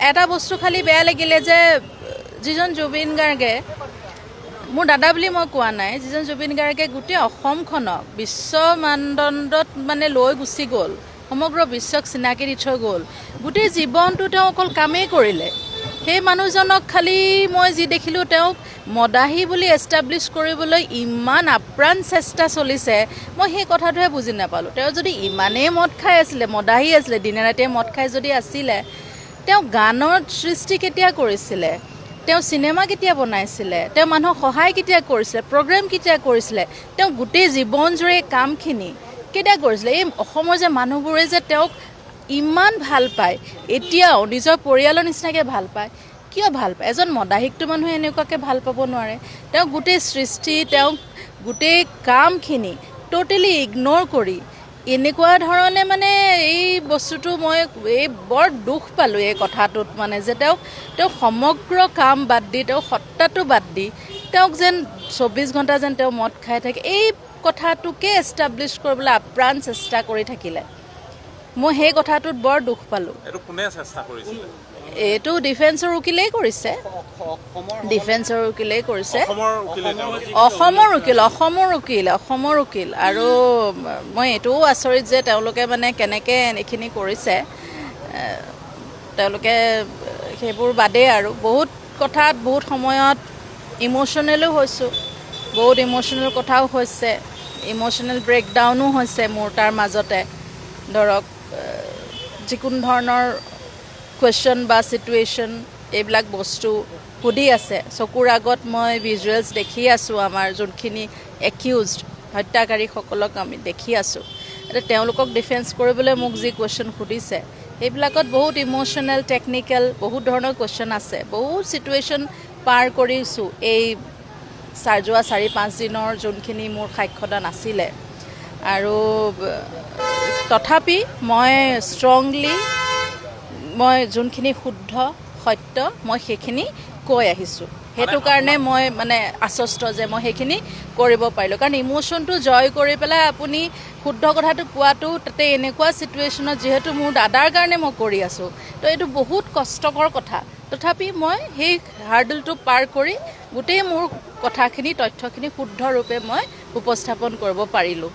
এটা বস্তু খালি বেয়া লাগিলে যে যিজন জুবিন গাৰ্গে মোৰ দাদা বুলি মই কোৱা নাই, যিজন জুবিন গাৰ্গে গোটেই অসমখনক বিশ্ব মানদণ্ডত মানে লৈ গুচি গ'ল, সমগ্ৰ বিশ্বক চিনাকি দি থৈ গ'ল, গোটেই জীৱনটো তেওঁ অকল কামেই কৰিলে। সেই মানুহজনক খালি মই যি দেখিলোঁ তেওঁক মদাহী বুলি এষ্টাব্লিছ কৰিবলৈ ইমান আপ্ৰাণ চেষ্টা চলিছে, মই সেই কথাটোহে বুজি নাপালোঁ। তেওঁ যদি ইমানেই মদ খাই আছিলে, মদাহী আছিলে, দিনে ৰাতিয়ে মদ খাই যদি আছিলে, তেওঁ গানৰ সৃষ্টি কেতিয়া কৰিছিলে, তেওঁ চিনেমা কেতিয়া বনাইছিলে, তেওঁ মানুহক সহায় কেতিয়া কৰিছিলে, প্ৰগ্ৰেম কেতিয়া কৰিছিলে, তেওঁ গোটেই জীৱনজুৰি কামখিনি কেতিয়া কৰিছিলে। এই অসমৰ যে মানুহবোৰে যে তেওঁক ইমান ভাল পায়, এতিয়াও নিজৰ পৰিয়ালৰ নিচিনাকৈ ভাল পায়, কিয় ভাল পায়? এজন মদাহীকটো মানুহে এনেকুৱাকৈ ভাল পাব নোৱাৰে। তেওঁ গোটেই সৃষ্টি, তেওঁ গোটেই কামখিনি টোটেলি ইগন'ৰ কৰি এনেকুৱা ধৰণে মানে এই বস্তুটো মই বৰ দুখ পালোঁ এই কথাটোত, মানে যে তেওঁ সমগ্ৰ কাম বাদ দি, তেওঁ সত্তাটো বাদ দি, তেওঁক যেন 24 ঘণ্টা যেন তেওঁ মদ খাই থাকে, এই কথাটোকে এষ্টাব্লিছ কৰিবলৈ আপ্ৰাণ চেষ্টা কৰি থাকিলে। মই সেই কথাটোত বৰ দুখ পালোঁ। এইটো ডিফেন্সৰ উকিলেই কৰিছে, ডিফেন্সৰ উকিলেই কৰিছে, অসমৰ উকিল। আৰু মই এইটোও আচৰিত যে তেওঁলোকে মানে কেনেকৈ এইখিনি কৰিছে। তেওঁলোকে সেইবোৰ বাদেই আৰু বহুত কথাত বহুত সময়ত ইম'শ্যনেলো হৈছোঁ, বহুত ইম'শ্যনেল কথাও হৈছে, ইম'শ্যনেল ব্ৰেকডাউনো হৈছে মোৰ তাৰ মাজতে। ধৰক যিকোনো ধৰণৰ কুৱেশ্যন বা ছিটুৱেশ্যন এইবিলাক বস্তু সুধি আছে, চকুৰ আগত মই ভিজুৱেলছ দেখি আছোঁ, আমাৰ যোনখিনি একিউজড হত্যাকাৰীসকলক আমি দেখি আছোঁ। এতিয়া তেওঁলোকক ডিফেন্স কৰিবলৈ মোক যি কুৱেশ্যন সুধিছে, সেইবিলাকত বহুত ইম'শ্যনেল, টেকনিকেল বহুত ধৰণৰ কুৱেশ্যন আছে। বহুত ছিটুৱেশ্যন পাৰ কৰিছোঁ এই যোৱা 4-5 দিনৰ যোনখিনি মোৰ সাক্ষ্যদান আছিলে। আৰু তথাপি মই ষ্ট্ৰংলি মই যোনখিনি শুদ্ধ সত্য মই সেইখিনি কৈ আহিছোঁ। সেইটো কাৰণে মই মানে আশ্বস্ত যে মই সেইখিনি কৰিব পাৰিলোঁ। কাৰণ ইম'শ্যনটো জয় কৰি পেলাই আপুনি শুদ্ধ কথাটো কোৱাটো, তাতে এনেকুৱা ছিটুৱেশ্যনত যিহেতু মোৰ দাদাৰ কাৰণে মই কৰি আছোঁ, তো এইটো বহুত কষ্টকৰ কথা। তথাপি মই সেই হাৰ্ডলটো পাৰ কৰি গোটেই মোৰ কথাখিনি, তথ্যখিনি শুদ্ধ ৰূপে মই উপস্থাপন কৰিব পাৰিলোঁ।